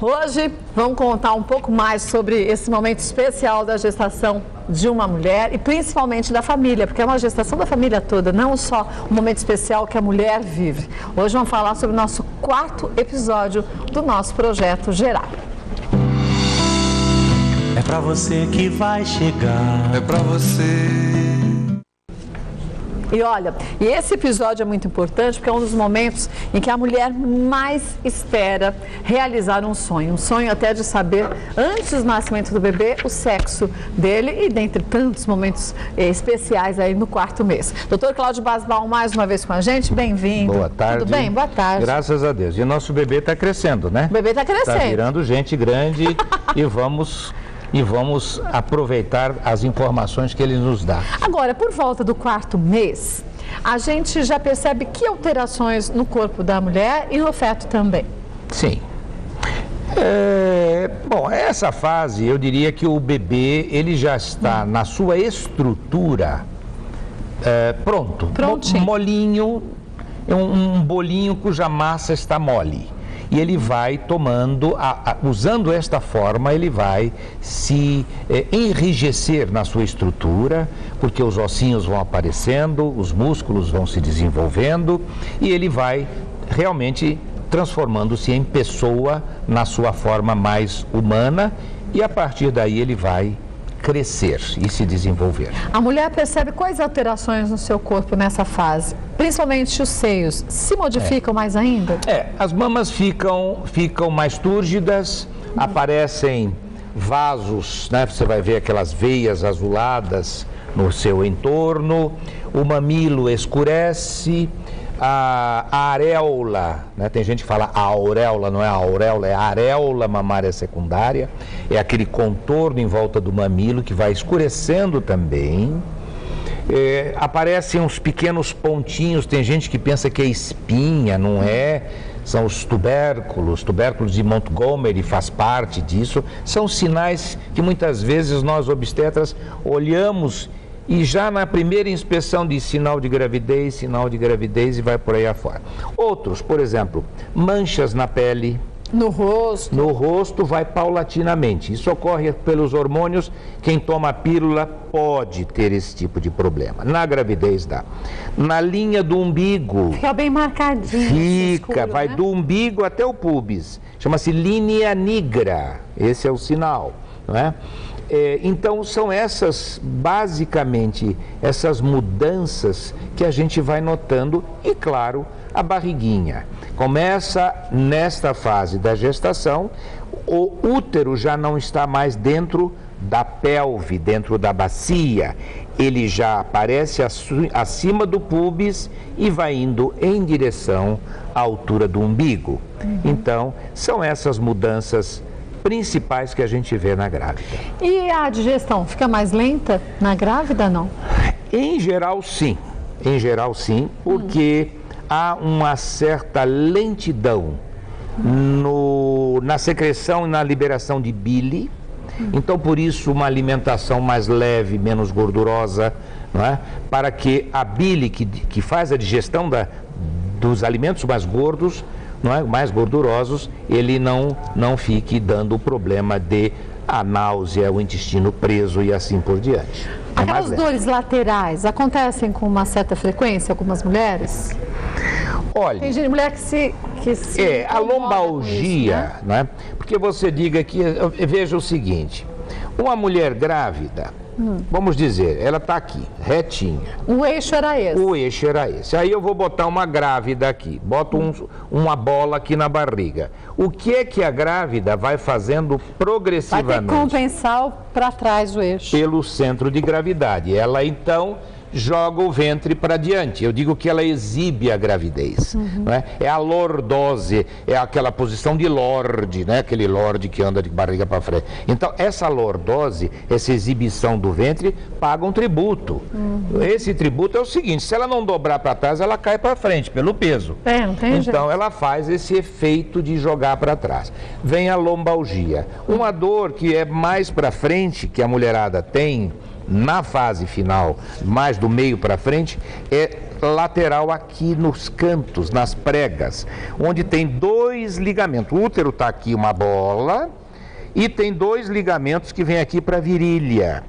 Hoje vamos contar um pouco mais sobre esse momento especial da gestação de uma mulher e principalmente da família, porque é uma gestação da família toda, não só um momento especial que a mulher vive. Hoje vamos falar sobre o nosso 4º episódio do nosso projeto Gerar. É pra você que vai chegar. É pra você. E olha, e esse episódio é muito importante porque é um dos momentos em que a mulher mais espera realizar um sonho até de saber, antes do nascimento do bebê, o sexo dele e dentre tantos momentos especiais aí no 4º mês. Doutor Cláudio Basbaum, mais uma vez com a gente, bem-vindo. Boa tarde. Tudo bem? Boa tarde. Graças a Deus. E o nosso bebê está crescendo, né? O bebê está crescendo. Está virando gente grande e vamos aproveitar as informações que ele nos dá. Agora, por volta do 4º mês, a gente já percebe que alterações no corpo da mulher e no feto também. Sim. Bom, essa fase, eu diria que o bebê, ele já está na sua estrutura pronto. Prontinho. Molinho, um bolinho cuja massa está mole. E ele vai tomando, usando esta forma, ele vai se enrijecer na sua estrutura, porque os ossinhos vão aparecendo, os músculos vão se desenvolvendo e ele vai realmente transformando-se em pessoa na sua forma mais humana e a partir daí ele vai crescer e se desenvolver. A mulher percebe quais alterações no seu corpo nessa fase? Principalmente os seios. Se modificam mais ainda? As mamas ficam mais túrgidas, aparecem vasos, né? Você vai ver aquelas veias azuladas no seu entorno, o mamilo escurece, a areola, né? Tem gente que fala a auréola, não é a auréola, é a areola mamária secundária, é aquele contorno em volta do mamilo que vai escurecendo também. Aparecem uns pequenos pontinhos, tem gente que pensa que é espinha, não é? São os tubérculos de Montgomery faz parte disso, são sinais que muitas vezes nós obstetras olhamos e já na primeira inspeção diz sinal de gravidez e vai por aí afora. Outros, por exemplo, manchas na pele. No rosto? No rosto vai paulatinamente. Isso ocorre pelos hormônios. Quem toma a pílula pode ter esse tipo de problema. Na gravidez dá. Na linha do umbigo. Fica bem marcadinho. Fica, escuro, vai né? do umbigo até o púbis. Chama-se linea nigra. Esse é o sinal, não é? Então são basicamente essas mudanças que a gente vai notando e claro, a barriguinha. Começa nesta fase da gestação, o útero já não está mais dentro da pelve, dentro da bacia, ele já aparece acima do púbis e vai indo em direção à altura do umbigo. Então, são essas mudanças principais que a gente vê na grávida. E a digestão fica mais lenta na grávida, não? Em geral, sim. Porque há uma certa lentidão na secreção e na liberação de bile. Então, por isso, uma alimentação mais leve, menos gordurosa, não é? Para que a bile que faz a digestão dos alimentos mais gordos, não é? Mais gordurosos, ele não fique dando o problema de a náusea, o intestino preso e assim por diante. Aquelas dores laterais acontecem com uma certa frequência em algumas mulheres? Olha, tem mulher que se a lombalgia, isso, né? Porque você diga que, veja o seguinte, uma mulher grávida, vamos dizer, ela está aqui, retinha. O eixo era esse. O eixo era esse. Aí eu vou botar uma grávida aqui, boto uma bola aqui na barriga. O que é que a grávida vai fazendo progressivamente? Vai ter que compensar para trás o eixo. Pelo centro de gravidade. Ela então joga o ventre para diante. Eu digo que ela exibe a gravidez. Não é? É a lordose, é aquela posição de lorde, né? Aquele lorde que anda de barriga para frente. Então, essa lordose, essa exibição do ventre, paga um tributo. Esse tributo é o seguinte, se ela não dobrar para trás, ela cai para frente, pelo peso. Não tem jeito. Então, ela faz esse efeito de jogar para trás. Vem a lombalgia. Uma dor que é mais para frente, que a mulherada tem, na fase final, mais do meio para frente, lateral aqui nos cantos, nas pregas, onde tem 2 ligamentos. O útero está aqui uma bola e tem 2 ligamentos que vêm aqui para a virilha.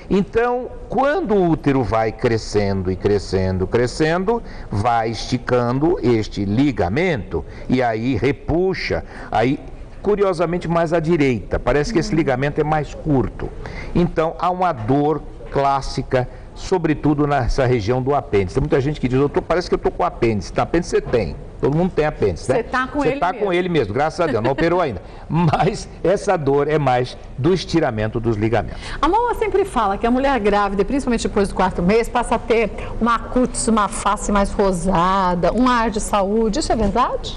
Então, quando o útero vai crescendo e crescendo, crescendo, vai esticando este ligamento e aí repuxa, aí curiosamente mais à direita, parece que esse ligamento é mais curto. Então, há uma dor clássica, sobretudo nessa região do apêndice. Tem muita gente que diz, doutor, parece que eu estou com apêndice. Então, apêndice você tem. Todo mundo tem apêndice, né? Você está com ele ele tá mesmo. com ele mesmo, graças a Deus, não operou ainda. Mas essa dor é mais do estiramento dos ligamentos. A Moa sempre fala que a mulher grávida, principalmente depois do 4º mês, passa a ter uma cutis, uma face mais rosada, um ar de saúde. Isso é verdade?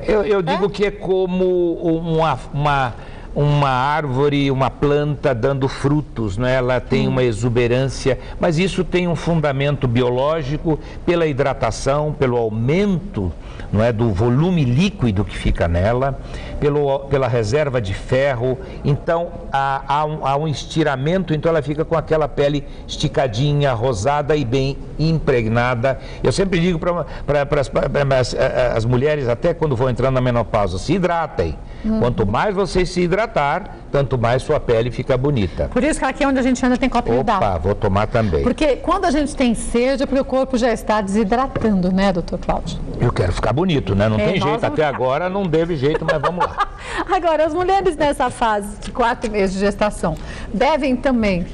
Eu digo que é como uma árvore, uma planta dando frutos, né? Ela tem uma exuberância, mas isso tem um fundamento biológico pela hidratação, pelo aumento, não é, do volume líquido que fica nela, pela reserva de ferro. Então há um estiramento, então ela fica com aquela pele esticadinha, rosada e bem impregnada. Eu sempre digo para as mulheres, até quando vão entrando na menopausa, se hidratem. Quanto mais você se hidratar, tanto mais sua pele fica bonita. Por isso que aqui onde a gente anda tem copo de d'água. Opa, vou tomar também. Porque quando a gente tem sede é porque o corpo já está desidratando, né, doutor Cláudio? Eu quero ficar bonito, né? Não tem jeito, até agora não teve jeito, mas vamos lá. Agora, as mulheres nessa fase de 4 meses de gestação devem também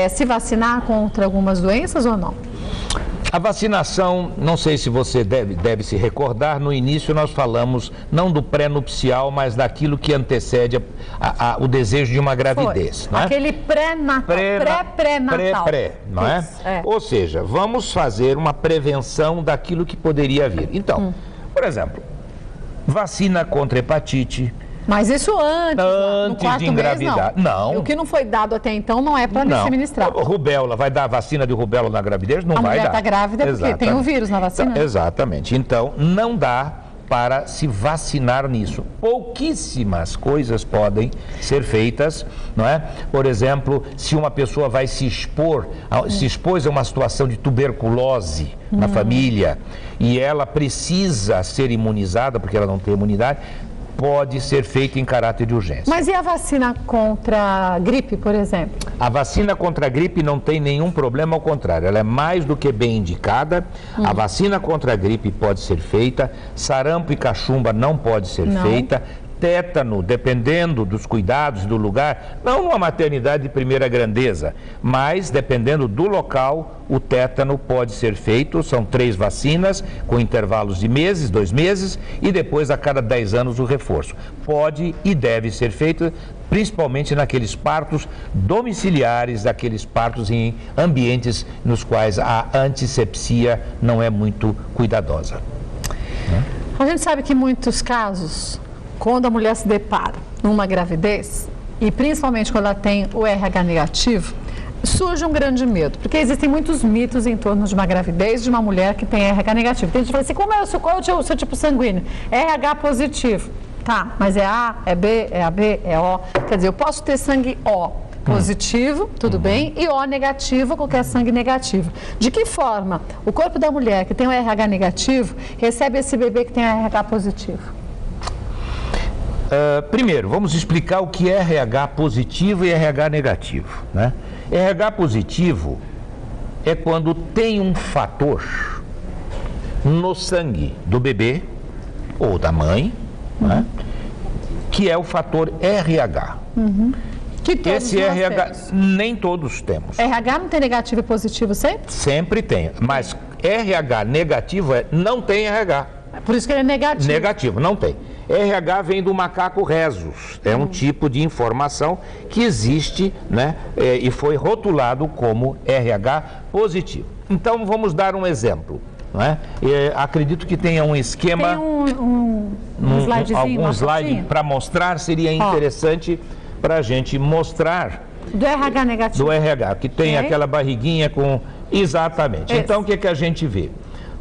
se vacinar contra algumas doenças ou não? A vacinação, não sei se você deve se recordar, no início nós falamos não do pré-nupcial, mas daquilo que antecede o desejo de uma gravidez. Não é? Aquele pré-natal, pré-pré-natal. Não é? Isso, é? Ou seja, vamos fazer uma prevenção daquilo que poderia vir. Então, por exemplo, vacina contra hepatite. Mas isso antes de engravidar. Mês, não. O que não foi dado até então não é para se ministrar. Rubéola, vai dar vacina de rubéola na gravidez? Não vai dar. A mulher está grávida porque tem um vírus na vacina. Então, exatamente. Então, não dá para se vacinar nisso. Pouquíssimas coisas podem ser feitas, não é? Por exemplo, se uma pessoa vai se expôs a uma situação de tuberculose na família e ela precisa ser imunizada porque ela não tem imunidade, pode ser feito em caráter de urgência. Mas e a vacina contra a gripe, por exemplo? A vacina contra a gripe não tem nenhum problema, ao contrário, ela é mais do que bem indicada. A vacina contra a gripe pode ser feita, sarampo e cachumba não pode ser feita. Tétano, dependendo dos cuidados do lugar, não numa maternidade de primeira grandeza, mas dependendo do local, o tétano pode ser feito. São 3 vacinas com intervalos de meses, 2 meses, e depois a cada 10 anos o reforço. Pode e deve ser feito, principalmente naqueles partos domiciliares, daqueles partos em ambientes nos quais a antisepsia não é muito cuidadosa. A gente sabe que em muitos casos, quando a mulher se depara numa gravidez, e principalmente quando ela tem o RH negativo, surge um grande medo, porque existem muitos mitos em torno de uma gravidez de uma mulher que tem RH negativo. Tem gente que fala assim, qual é o seu tipo sanguíneo? RH positivo. Tá, mas é A, é B, é AB, é O. Quer dizer, eu posso ter sangue O positivo, tudo bem, e O negativo, qualquer sangue negativo. De que forma o corpo da mulher que tem o RH negativo recebe esse bebê que tem RH positivo? Primeiro, vamos explicar o que é RH positivo e RH negativo, né? RH positivo é quando tem um fator no sangue do bebê ou da mãe, né? Que é o fator RH. Que todos Esse nós RH, temos. nem todos temos. RH não tem negativo e positivo sempre? Sempre tem, mas RH negativo não tem RH. Por isso que ele é negativo. Negativo, não tem. RH vem do macaco rhesus, é um tipo de informação que existe, né, e foi rotulado como RH positivo. Então vamos dar um exemplo, não é? Acredito que tenha um esquema, Tem um slidezinho, algum uma slide fotinha? para mostrar, seria interessante para a gente mostrar Do RH negativo. do RH, que tem Ok. aquela barriguinha com... Exatamente. Esse. Então o que a gente vê?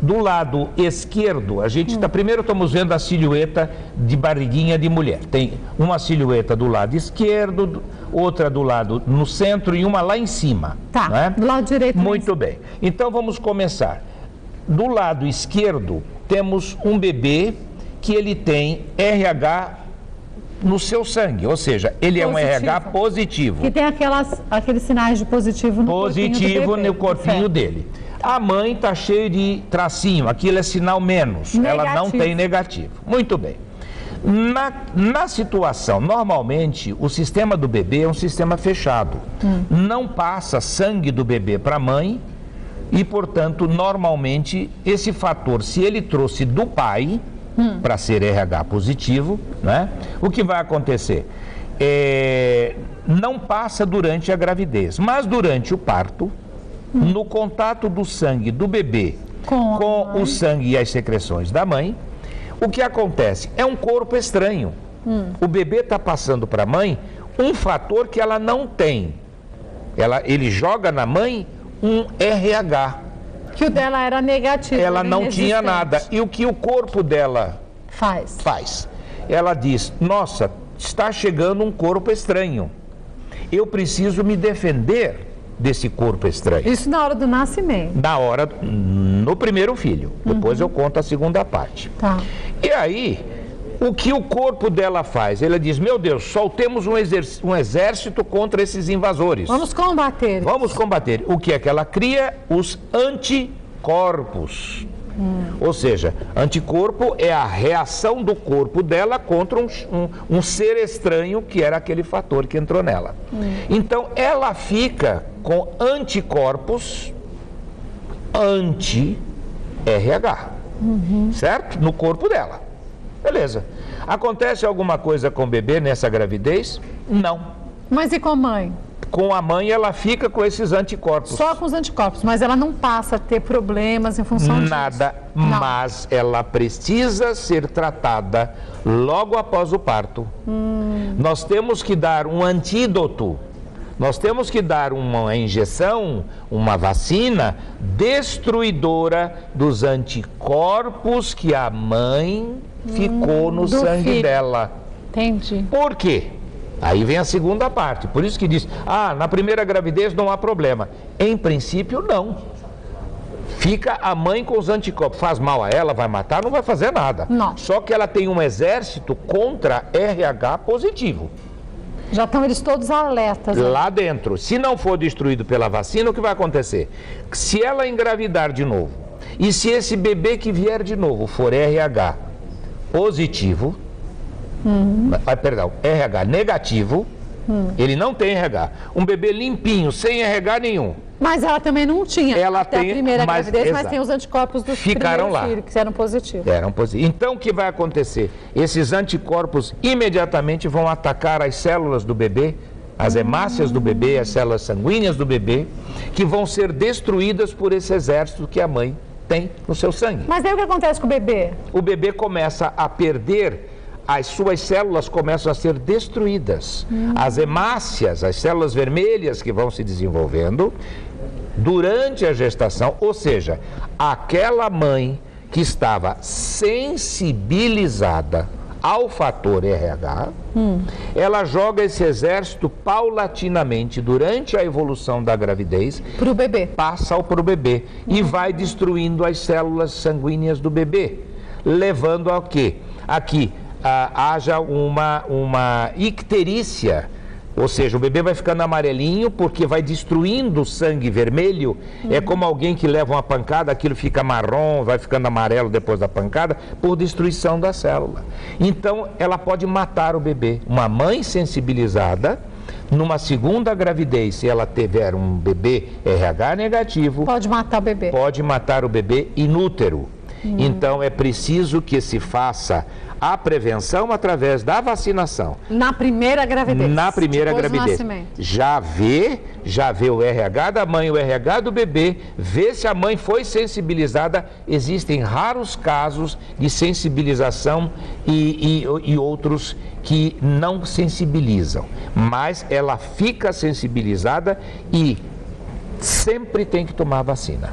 Do lado esquerdo, a gente primeiro estamos vendo a silhueta de barriguinha de mulher. Tem uma silhueta do lado esquerdo, outra do lado no centro e uma lá em cima. Tá, não é? do lado direito. Muito bem. Então vamos começar. Do lado esquerdo, temos um bebê que ele tem RH no seu sangue, ou seja, ele é um RH positivo. Que tem aqueles sinais de positivo no positivo no corpinho dele. A mãe está cheia de tracinho, aquilo é sinal menos, ela não tem negativo. Muito bem. Na situação, normalmente, o sistema do bebê é um sistema fechado. Não passa sangue do bebê para a mãe e, portanto, normalmente, esse fator, se ele trouxe do pai para ser RH positivo, né, o que vai acontecer? Não passa durante a gravidez, mas durante o parto, no contato do sangue do bebê com o sangue e as secreções da mãe, o que acontece? É um corpo estranho. O bebê está passando para a mãe um fator que ela não tem. Ele joga na mãe um RH. Que o dela era negativo. Ela não tinha nada. E o que o corpo dela faz? Ela diz, nossa, está chegando um corpo estranho. Eu preciso me defender desse corpo estranho. Isso na hora do nascimento? No primeiro filho. Depois eu conto a segunda parte. Tá. E aí, o que o corpo dela faz? Ela diz, meu Deus, soltemos um exército contra esses invasores. Vamos combater. Vamos combater. O que é que ela cria? Os anticorpos. Ou seja, anticorpo é a reação do corpo dela contra um ser estranho que era aquele fator que entrou nela. Então, ela fica com anticorpos anti-RH, certo? No corpo dela. Beleza. Acontece alguma coisa com o bebê nessa gravidez? Não. Mas e com a mãe? Com a mãe, ela fica com esses anticorpos. Só com os anticorpos, mas ela não passa a ter problemas em função disso? Nada, mas ela precisa ser tratada logo após o parto. Nós temos que dar um antídoto, nós temos que dar uma injeção, uma vacina destruidora dos anticorpos que a mãe ficou no sangue dela. Entendi. Por quê? Aí vem a segunda parte, por isso que diz, na primeira gravidez não há problema. Em princípio, não. Fica a mãe com os anticorpos, faz mal a ela, vai matar, não vai fazer nada. Não. Só que ela tem um exército contra RH positivo. Já estão eles todos alertas. Né? Lá dentro. Se não for destruído pela vacina, o que vai acontecer? Se ela engravidar de novo, e se esse bebê que vier de novo for RH positivo, RH negativo, ele não tem RH. Um bebê limpinho, sem RH nenhum. Mas ela também não tinha. Ela até a primeira gravidez, mas tem os anticorpos dos ficaram lá. Filhos, que eram positivos. Então, o que vai acontecer? Esses anticorpos imediatamente vão atacar as células do bebê, as hemácias do bebê, as células sanguíneas do bebê, que vão ser destruídas por esse exército que a mãe tem no seu sangue. Mas aí o que acontece com o bebê? O bebê começa a perder, as suas células começam a ser destruídas. As hemácias, as células vermelhas que vão se desenvolvendo durante a gestação, ou seja, aquela mãe que estava sensibilizada ao fator RH, ela joga esse exército paulatinamente durante a evolução da gravidez para o bebê. Passa para o bebê e vai destruindo as células sanguíneas do bebê, levando ao quê? Aqui haja uma icterícia, ou seja, o bebê vai ficando amarelinho porque vai destruindo o sangue vermelho. É como alguém que leva uma pancada, aquilo fica marrom, vai ficando amarelo depois da pancada, por destruição da célula. Então, ela pode matar o bebê. Uma mãe sensibilizada, numa segunda gravidez, se ela tiver um bebê RH negativo, pode matar o bebê. Pode matar o bebê inútero. Então, é preciso que se faça a prevenção através da vacinação. Na primeira gravidez. Na primeira gravidez. Já vê o RH da mãe, o RH do bebê, vê se a mãe foi sensibilizada. Existem raros casos de sensibilização e outros que não sensibilizam. Mas ela fica sensibilizada e sempre tem que tomar vacina.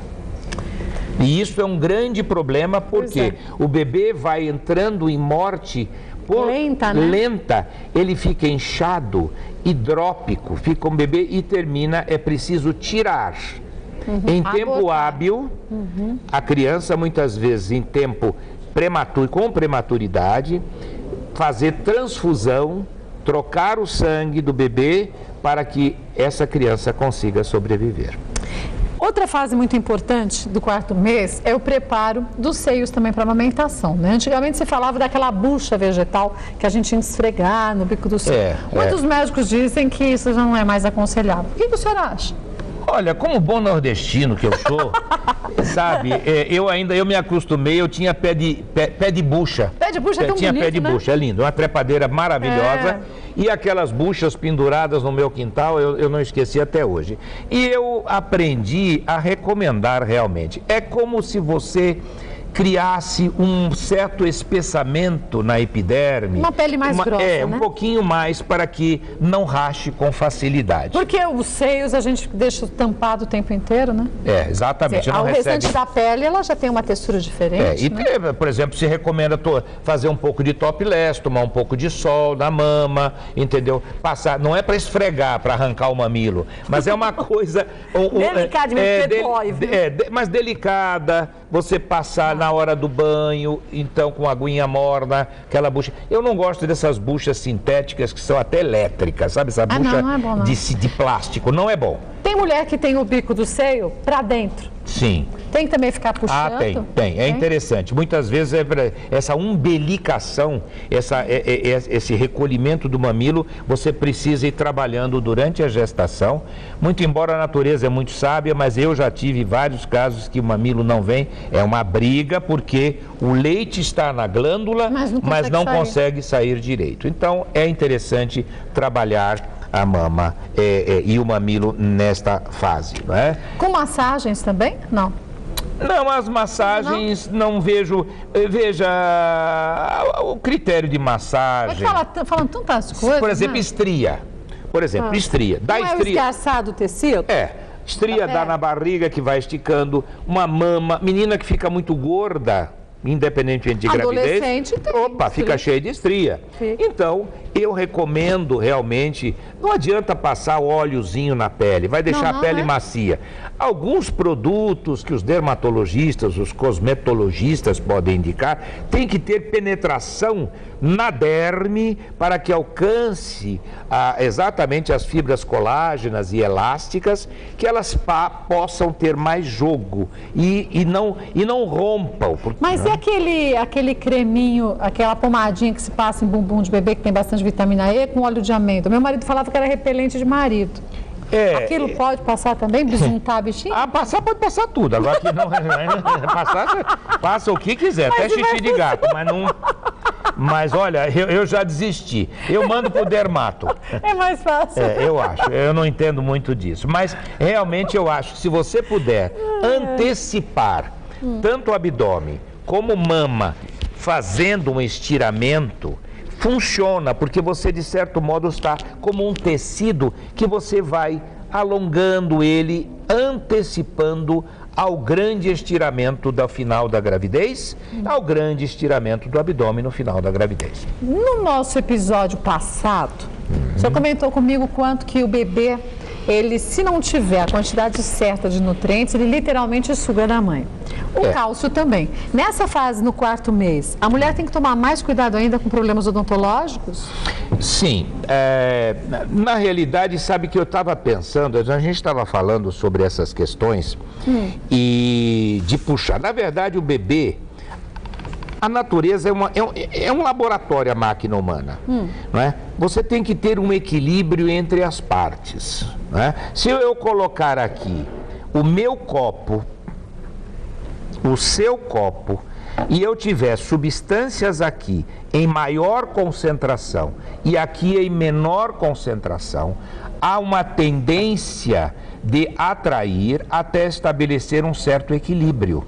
E isso é um grande problema porque o bebê vai entrando em morte lenta, ele fica inchado, hidrópico, fica um bebê e termina, é preciso tirar Em tempo hábil, a criança muitas vezes em tempo prematuro, com prematuridade, fazer transfusão, trocar o sangue do bebê para que essa criança consiga sobreviver. Outra fase muito importante do quarto mês é o preparo dos seios também para a amamentação, né? Antigamente se falava daquela bucha vegetal que a gente tinha que esfregar no bico do seio. Muitos médicos dizem que isso já não é mais aconselhável. O que o senhor acha? Olha, como bom nordestino que eu sou, sabe, eu me acostumei, eu tinha pé de bucha. Pé de bucha é tão tinha bonito, pé de né? bucha, é lindo, uma trepadeira maravilhosa. E aquelas buchas penduradas no meu quintal, eu não esqueci até hoje. E eu aprendi a recomendar realmente. É como se você criasse um certo espessamento na epiderme. Uma pele mais grossa, né? um pouquinho mais para que não rache com facilidade. Porque os seios a gente deixa tampado o tempo inteiro, né? Exatamente. O restante da pele, ela já tem uma textura diferente, né? Por exemplo, se recomenda fazer um pouco de topless, tomar um pouco de sol na mama, entendeu? Passar, não é para esfregar, para arrancar o mamilo, mas é uma coisa... Delicadamente, dói, viu? Mas delicada, você passar na hora do banho, então com aguinha morna, aquela bucha. Eu não gosto dessas buchas sintéticas que são até elétricas, sabe? Essa bucha não é bom, não. De plástico, não é bom. Tem mulher que tem o bico do seio para dentro. Sim. Tem que também ficar puxando? Tem. É interessante. Muitas vezes essa umbelicação, esse recolhimento do mamilo, você precisa ir trabalhando durante a gestação. Muito embora a natureza é muito sábia, mas eu já tive vários casos que o mamilo não vem. É uma briga porque o leite está na glândula, mas não consegue sair direito. Então é interessante trabalhar a mama e o mamilo nesta fase, não é? Com massagens também? Não. Não, as massagens não vejo. Veja, o critério de massagem. Falam tantas coisas. Por exemplo, né? estria. Por exemplo, estria. Não é o esgarçado o tecido? Estria dá na barriga que vai esticando, uma mama, menina que fica muito gorda, independentemente de gravidez, fica cheia de estria. Então, eu recomendo realmente, não adianta passar óleozinho na pele, vai deixar a pele macia. Alguns produtos que os dermatologistas, os cosmetologistas podem indicar, tem que ter penetração na derme para que alcance exatamente as fibras colágenas e elásticas, que elas possam ter mais jogo e não rompam. Mas e aquele creminho, aquela pomadinha que se passa em bumbum de bebê que tem bastante vitamina E com óleo de amêndoa? Meu marido falava que era repelente de marido. Aquilo pode passar também, bisuntar a bichinha? Passar pode passar tudo. Agora que não passa o que quiser, até xixi de gato, mas não. Mas olha, eu já desisti. Eu mando pro dermato. É mais fácil. Eu acho. Eu não entendo muito disso. Mas realmente eu acho que se você puder antecipar tanto o abdômen como mama, fazendo um estiramento, funciona, porque você de certo modo está como um tecido que você vai alongando ele, antecipando ao grande estiramento do final da gravidez, ao grande estiramento do abdômen no final da gravidez. No nosso episódio passado, o senhor comentou comigo quanto que o bebê, ele, se não tiver a quantidade certa de nutrientes, ele literalmente suga da mãe. O cálcio também. Nessa fase, no quarto mês, a mulher tem que tomar mais cuidado ainda com problemas odontológicos? Sim. Na realidade, sabe que eu estava pensando, a gente estava falando sobre essas questões e de puxar. Na verdade, o bebê, a natureza é um laboratório, a máquina humana, não é? Você tem que ter um equilíbrio entre as partes, não é? Se eu colocar aqui o meu copo, o seu copo, e eu tiver substâncias aqui em maior concentração e aqui em menor concentração, há uma tendência de atrair até estabelecer um certo equilíbrio.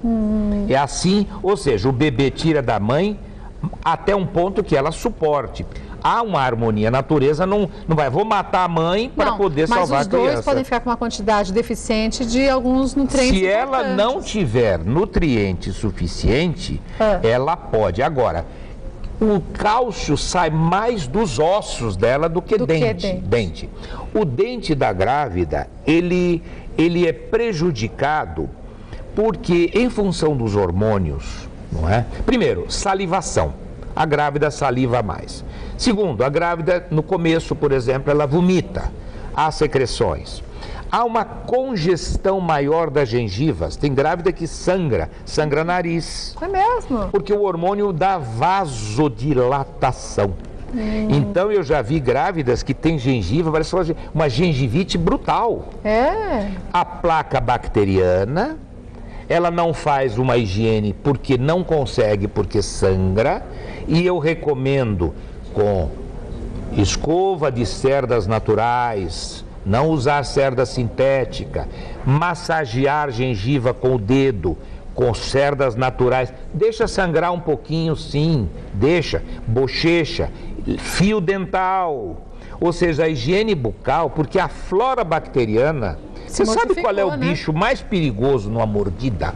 É assim, ou seja, o bebê tira da mãe até um ponto que ela suporte. Há uma harmonia, a natureza não vai, vou matar a mãe para poder salvar a criança. Mas os dois podem ficar com uma quantidade deficiente de alguns nutrientes. Se ela não tiver nutriente suficiente, ela pode. Agora, O cálcio sai mais dos ossos dela do que dente. O dente da grávida, ele é prejudicado porque, em função dos hormônios, não é? Primeiro, salivação. A grávida saliva mais. Segundo, a grávida, no começo, por exemplo, ela vomita. Há secreções. Há uma congestão maior das gengivas. Tem grávida que sangra nariz. É mesmo? Porque o hormônio dá vasodilatação. Então eu já vi grávidas que têm gengiva, parece uma gengivite brutal. É. A placa bacteriana, ela não faz uma higiene porque não consegue, porque sangra. E eu recomendo com escova de cerdas naturais, não usar cerda sintética, massagear gengiva com o dedo, com cerdas naturais. Deixa sangrar um pouquinho, sim, deixa. Bochecha, fio dental, ou seja, a higiene bucal, porque a flora bacteriana, você sabe qual é o bicho mais perigoso numa mordida?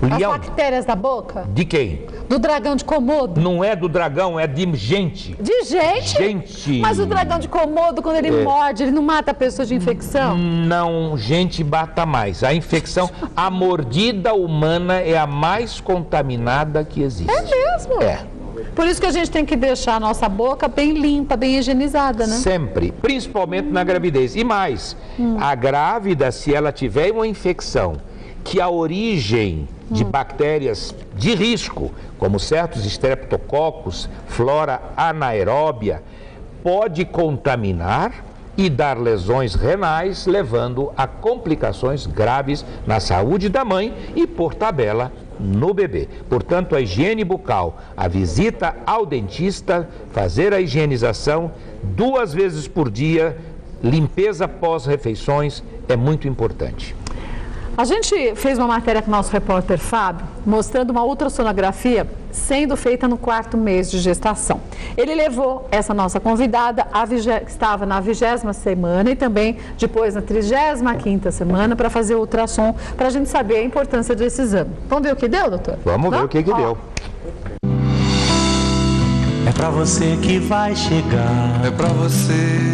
As bactérias da boca? De quem? Do dragão de Komodo. Não é do dragão, é de gente. De gente? Gente. Mas o dragão de Komodo, quando ele morde, ele não mata a pessoa de infecção? Não, gente bata mais. A infecção, a mordida humana é a mais contaminada que existe. É mesmo? É. Por isso que a gente tem que deixar a nossa boca bem limpa, bem higienizada, né? Sempre, principalmente na gravidez. E mais, a grávida, se ela tiver uma infecção que a origem de bactérias de risco, como certos estreptococos, flora anaeróbia, pode contaminar e dar lesões renais, levando a complicações graves na saúde da mãe e, por tabela, no bebê. Portanto, a higiene bucal, a visita ao dentista, fazer a higienização 2 vezes por dia, limpeza pós-refeições é muito importante. A gente fez uma matéria com o nosso repórter Fábio, mostrando uma ultrassonografia sendo feita no 4º mês de gestação. Ele levou essa nossa convidada, que estava na 20ª semana e também depois na 35ª semana, para fazer o ultrassom, para a gente saber a importância desse exame. Vamos ver o que deu, doutor? Vamos ver o que deu. É pra você que vai chegar. É pra você.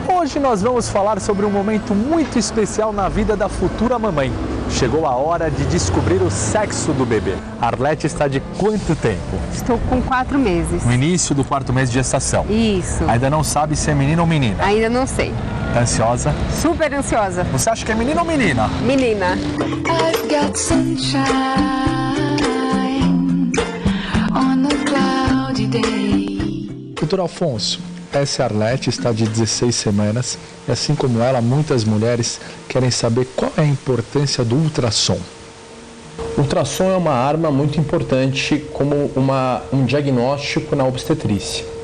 Hoje nós vamos falar sobre um momento muito especial na vida da futura mamãe. Chegou a hora de descobrir o sexo do bebê. Arlete está de quanto tempo? Estou com 4 meses. No início do 4º mês de gestação. Isso. Ainda não sabe se é menino ou menina? Ainda não sei. Tá ansiosa? Super ansiosa. Você acha que é menino ou menina? Menina. I've got sunshine on a cloudy day. Doutor Alfonso, essa Arlete está de 16 semanas e, assim como ela, muitas mulheres querem saber qual é a importância do ultrassom. O ultrassom é uma arma muito importante como um diagnóstico na obstetrícia.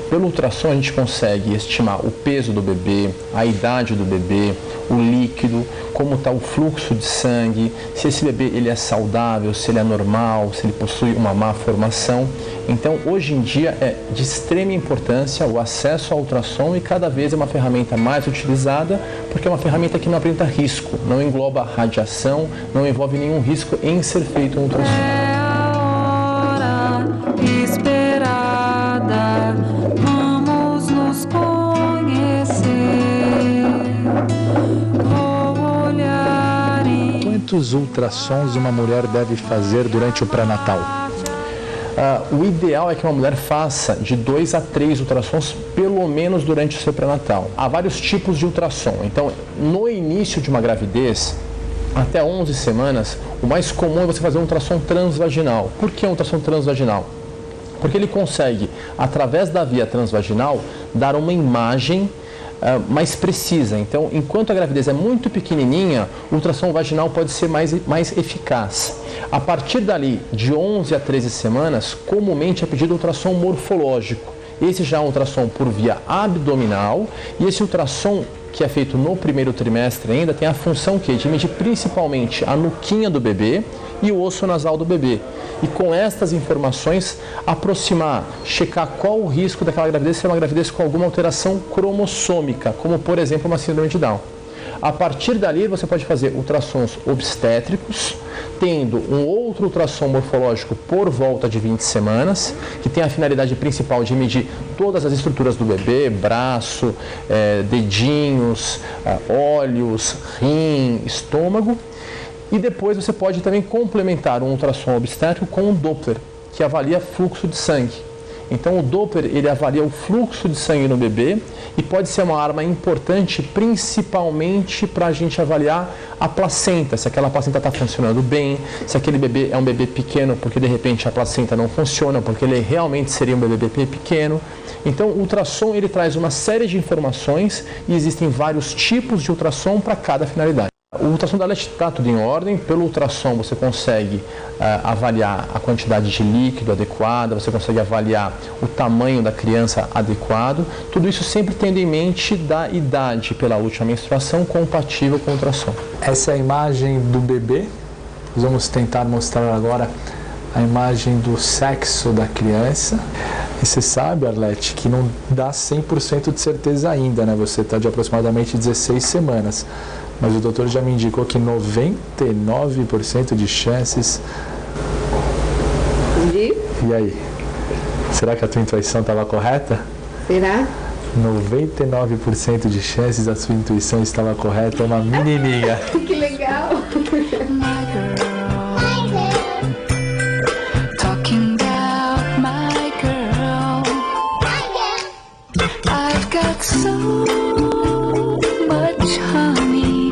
Pelo ultrassom a gente consegue estimar o peso do bebê, a idade do bebê, o líquido, como está o fluxo de sangue, se esse bebê ele é saudável, se ele é normal, se ele possui uma má formação. Então, hoje em dia é de extrema importância o acesso ao ultrassom e cada vez é uma ferramenta mais utilizada porque é uma ferramenta que não apresenta risco, não engloba radiação, não envolve nenhum risco em ser feito um ultrassom. Quantos ultrassons uma mulher deve fazer durante o pré-natal? O ideal é que uma mulher faça de 2 a 3 ultrassons, pelo menos durante o seu pré-natal. Há vários tipos de ultrassom. Então, no início de uma gravidez, até 11 semanas, o mais comum é você fazer um ultrassom transvaginal. Por que um ultrassom transvaginal? Porque ele consegue, através da via transvaginal, dar uma imagem mais precisa. Então, enquanto a gravidez é muito pequenininha, o ultrassom vaginal pode ser mais eficaz. A partir dali, de 11 a 13 semanas, comumente é pedido ultrassom morfológico. Esse já é um ultrassom por via abdominal e esse ultrassom que é feito no 1º trimestre ainda tem a função de medir principalmente a nuquinha do bebê e o osso nasal do bebê. E com estas informações, aproximar, checar qual o risco daquela gravidez, se é uma gravidez com alguma alteração cromossômica, como por exemplo uma síndrome de Down. A partir dali você pode fazer ultrassons obstétricos, tendo um outro ultrassom morfológico por volta de 20 semanas, que tem a finalidade principal de medir todas as estruturas do bebê, braço, dedinhos, olhos, rim, estômago. E depois você pode também complementar um ultrassom obstétrico com um Doppler, que avalia fluxo de sangue. Então o Doppler, ele avalia o fluxo de sangue no bebê e pode ser uma arma importante principalmente para a gente avaliar a placenta, se aquela placenta está funcionando bem, se aquele bebê é um bebê pequeno porque de repente a placenta não funciona, porque ele realmente seria um bebê pequeno. Então o ultrassom, ele traz uma série de informações e existem vários tipos de ultrassom para cada finalidade. O ultrassom da Arlete está tudo em ordem. Pelo ultrassom você consegue avaliar a quantidade de líquido adequada, você consegue avaliar o tamanho da criança adequado. Tudo isso sempre tendo em mente da idade pela última menstruação compatível com o ultrassom. Essa é a imagem do bebê. Nós vamos tentar mostrar agora a imagem do sexo da criança. E você sabe, Arlete, que não dá 100% de certeza ainda, né? Você está de aproximadamente 16 semanas. Mas o doutor já me indicou que 99% de chances. E aí? Será que a tua intuição estava correta? Será? 99% de chances a sua intuição estava correta, uma menininha. Que legal! Talking about my girl. I've got so much honey.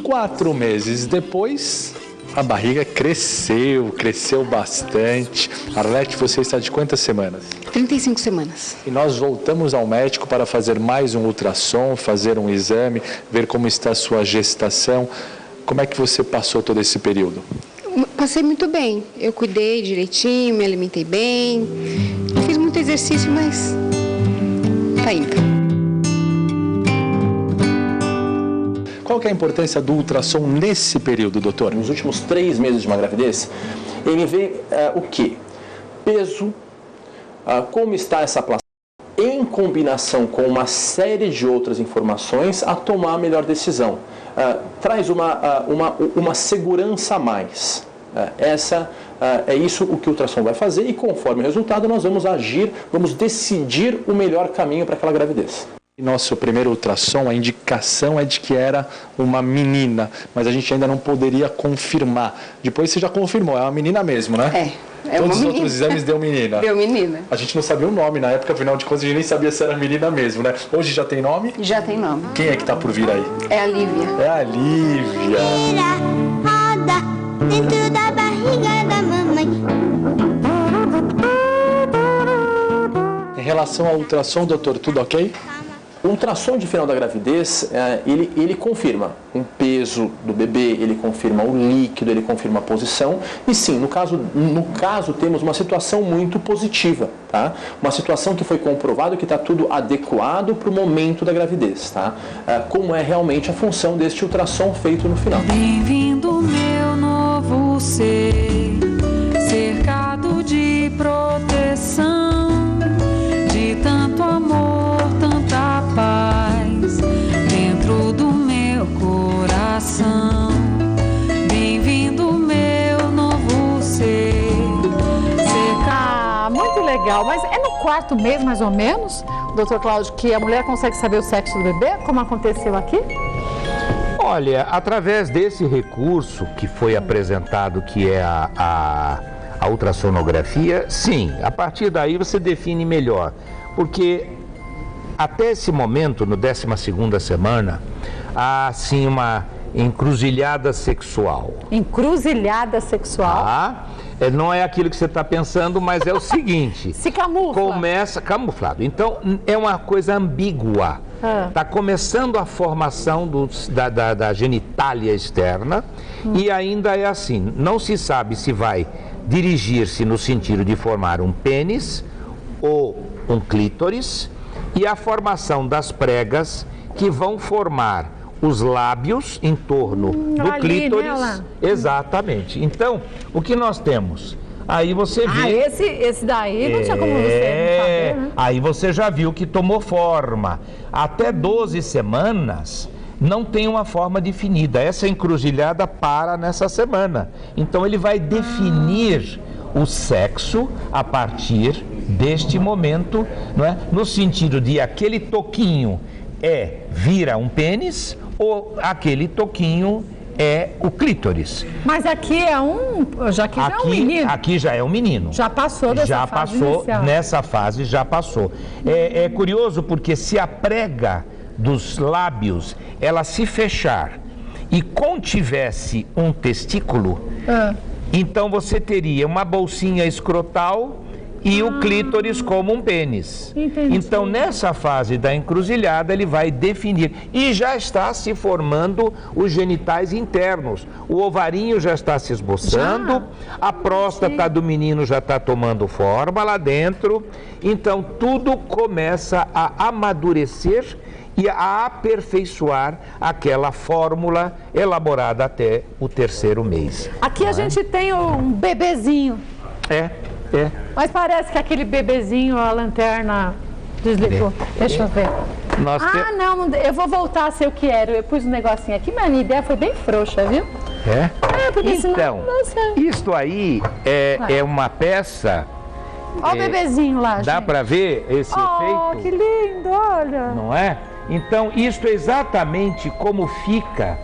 4 meses depois, a barriga cresceu bastante. Arlete, você está de quantas semanas? 35 semanas. E nós voltamos ao médico para fazer mais um ultrassom, fazer um exame, ver como está a sua gestação. Como é que você passou todo esse período? Passei muito bem. Eu cuidei direitinho, me alimentei bem. Não fiz muito exercício, mas tá indo. Qual que é a importância do ultrassom nesse período, doutor? Nos últimos 3 meses de uma gravidez, ele vê o quê? Peso, como está essa placenta, em combinação com uma série de outras informações, a tomar a melhor decisão. Traz uma segurança a mais. É isso o que o ultrassom vai fazer e conforme o resultado nós vamos agir, vamos decidir o melhor caminho para aquela gravidez. Nosso primeiro ultrassom, a indicação é de que era uma menina, mas a gente ainda não poderia confirmar. Depois você já confirmou, é uma menina mesmo, né? É Todos uma os menina. outros exames deu menina. Deu menina. A gente não sabia o nome na época, afinal de contas a gente nem sabia se era menina mesmo, né? Hoje já tem nome? Já tem nome. Quem é que tá por vir aí? É a Lívia. É a Lívia. Roda dentro da barriga da mamãe. Em relação ao ultrassom, doutor, tudo ok? O ultrassom de final da gravidez, ele confirma o peso do bebê, ele confirma o líquido, ele confirma a posição. E sim, no caso temos uma situação muito positiva, tá? Uma situação que foi comprovado que está tudo adequado para o momento da gravidez, tá? Como é realmente a função deste ultrassom feito no final. Bem-vindo, meu novo ser, cercado de proteção, de tanto amor, tanta paz dentro do meu coração. Bem-vindo, meu novo ser. Muito legal. Mas é no 4º mês, mais ou menos, doutor Cláudio, que a mulher consegue saber o sexo do bebê, como aconteceu aqui? Olha, através desse recurso que foi apresentado, que é a ultrassonografia, sim, a partir daí você define melhor, porque até esse momento, no 12ª semana, há sim uma encruzilhada sexual. Encruzilhada sexual? Não é aquilo que você está pensando, mas é o seguinte. Se camufla. Começa camuflado. Então, é uma coisa ambígua. Está começando a formação da genitália externa e ainda é assim. Não se sabe se vai dirigir-se no sentido de formar um pênis ou um clítoris e a formação das pregas que vão formar os lábios em torno do clítoris. Nela. Exatamente. Então, o que nós temos? Aí você vê... esse daí não tinha como você saber, né? Aí você já viu que tomou forma. Até 12 semanas não tem uma forma definida. Essa encruzilhada para nessa semana. Então ele vai definir o sexo a partir deste momento, não é? No sentido de aquele toquinho vira um pênis ou aquele toquinho é o clítoris. Mas aqui é já é um menino. Aqui já é um menino. Já passou dessa fase inicial. Nessa fase já passou. É curioso porque se a prega dos lábios ela se fechar e contivesse um testículo, então você teria uma bolsinha escrotal e o clítoris como um pênis. Entendi. Então, nessa fase da encruzilhada, ele vai definir. E já está se formando os genitais internos. O ovarinho já está se esboçando, a próstata do menino já está tomando forma lá dentro. Então, tudo começa a amadurecer e a aperfeiçoar aquela fórmula elaborada até o 3º mês. Aqui a gente tem um bebezinho. Mas parece que aquele bebezinho, a lanterna desligou. Deixa eu ver. Não, eu vou voltar a ser o que era. Eu pus um negocinho aqui, mas a minha ideia foi bem frouxa, viu? Porque então, isto aí é uma peça... Olha o bebezinho lá, dá para ver esse efeito? Que lindo, olha. Não é? Então, isto é exatamente como fica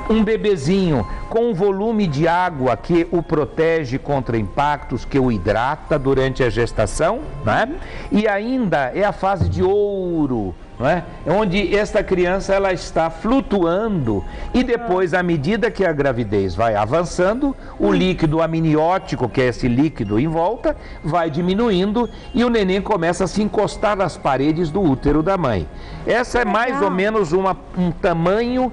um bebezinho com um volume de água que o protege contra impactos, que o hidrata durante a gestação, né? E ainda é a fase de ouro, não é? Onde esta criança ela está flutuando e depois, à medida que a gravidez vai avançando, o líquido amniótico, que é esse líquido em volta, vai diminuindo e o neném começa a se encostar nas paredes do útero da mãe. Essa é mais ou menos um tamanho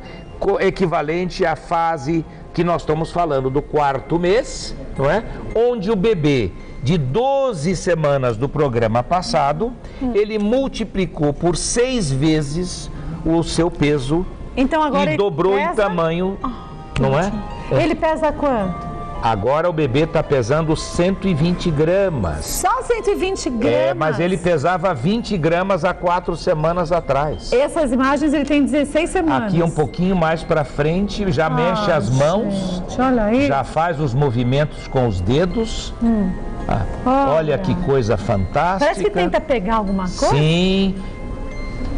equivalente à fase que nós estamos falando do 4º mês, não é? Onde o bebê de 12 semanas do programa passado, ele multiplicou por 6 vezes o seu peso, então, agora e dobrou em tamanho, não é? Ele pesa quanto? Agora o bebê está pesando 120 gramas. Só 120 gramas? Mas ele pesava 20 gramas há 4 semanas atrás. Essas imagens ele tem 16 semanas. Aqui um pouquinho mais para frente, já mexe as mãos, gente, olha aí. Já faz os movimentos com os dedos. Olha que coisa fantástica. Parece que tenta pegar alguma coisa. Sim.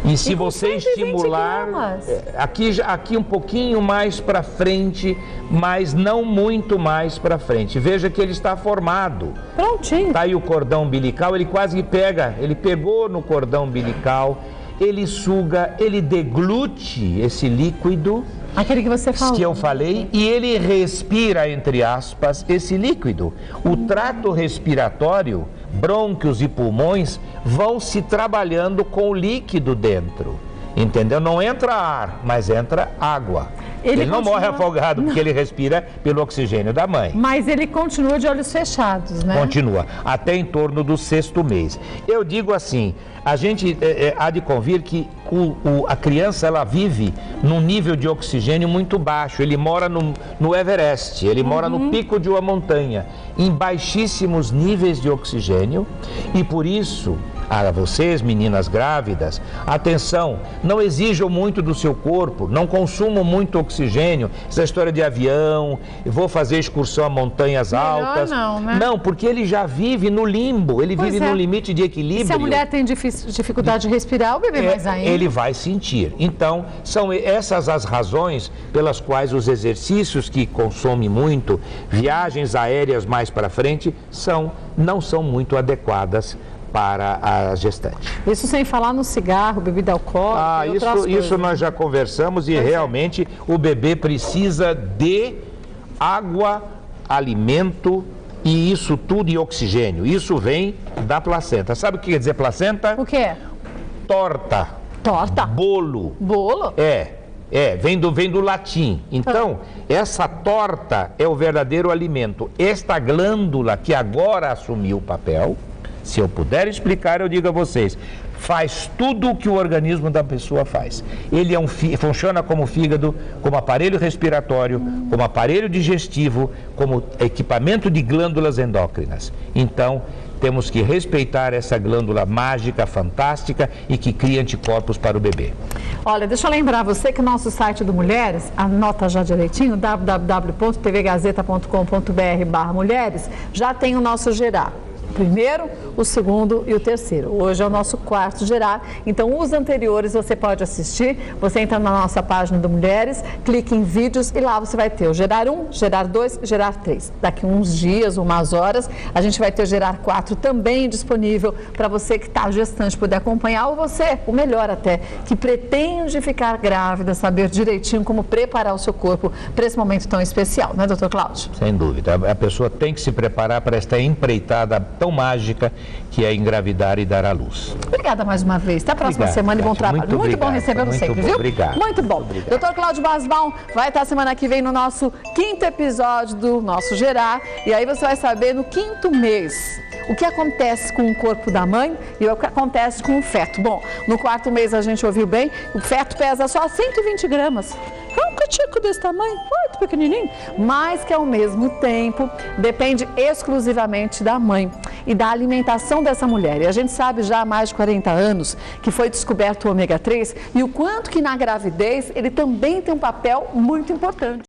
E se você estimular, aqui um pouquinho mais para frente, mas não muito mais para frente. Veja que ele está formado. Prontinho. Está aí o cordão umbilical, ele quase pega, ele pegou no cordão umbilical, ele suga, ele deglute esse líquido. Aquele que você falou. Que eu falei, e ele respira, entre aspas, esse líquido. O trato respiratório, brônquios e pulmões vão se trabalhando com o líquido dentro. Entendeu? Não entra ar, mas entra água. Ele não morre afogado porque ele respira pelo oxigênio da mãe. Mas ele continua de olhos fechados, né? Continua, até em torno do 6º mês. Eu digo assim, a gente há de convir que a criança ela vive num nível de oxigênio muito baixo. Ele mora no Everest, ele mora no pico de uma montanha, em baixíssimos níveis de oxigênio, e por isso... A vocês, meninas grávidas, atenção, não exijam muito do seu corpo, não consumam muito oxigênio, essa história de avião, vou fazer excursão a montanhas altas. Não, né? Não, porque ele já vive no limbo, ele vive no limite de equilíbrio. E se a mulher tem dificuldade de respirar, o bebê mais ainda. Ele vai sentir. Então, são essas as razões pelas quais os exercícios que consomem muito, viagens aéreas mais para frente, não são muito adequadas para a gestante. Isso sem falar no cigarro, bebida alcoólica. Isso nós já conversamos e realmente o bebê precisa de água, alimento e isso tudo e oxigênio. Isso vem da placenta. Sabe o que quer dizer placenta? O quê? Torta. Torta? Bolo. Bolo? Vem do latim. Então, essa torta é o verdadeiro alimento. Esta glândula que agora assumiu o papel, Se eu puder explicar, eu digo a vocês, faz tudo o que o organismo da pessoa faz. Ele funciona como fígado, como aparelho respiratório, como aparelho digestivo, como equipamento de glândulas endócrinas. Então, temos que respeitar essa glândula mágica, fantástica e que cria anticorpos para o bebê. Olha, deixa eu lembrar você que o nosso site do Mulheres, anota já direitinho, www.tvgazeta.com.br/mulheres, já tem o nosso gerar. O primeiro, o segundo e o terceiro. Hoje é o nosso quarto gerar, então os anteriores você pode assistir. Você entra na nossa página do Mulheres, clica em vídeos e lá você vai ter o gerar 1, gerar 2 e gerar 3. Daqui uns dias, umas horas, a gente vai ter o gerar 4 também disponível para você que está gestante poder acompanhar, ou você, o melhor até, que pretende ficar grávida, saber direitinho como preparar o seu corpo para esse momento tão especial, né, doutor Cláudio? Sem dúvida, a pessoa tem que se preparar para esta empreitada tão mágica que é engravidar e dar à luz. Obrigada mais uma vez. Até a próxima semana e bom trabalho. Muito bom recebê-lo sempre, viu? Obrigado. Muito bom. Obrigado. Doutor Cláudio Basbaum vai estar semana que vem no nosso 5º episódio do nosso Gerar. E aí você vai saber no 5º mês o que acontece com o corpo da mãe e o que acontece com o feto. Bom, no 4º mês a gente ouviu bem, o feto pesa só 120 gramas. É um catico desse tamanho, muito pequenininho, mas que ao mesmo tempo depende exclusivamente da mãe e da alimentação dessa mulher. E a gente sabe já há mais de 40 anos que foi descoberto o ômega 3 e o quanto que na gravidez ele também tem um papel muito importante.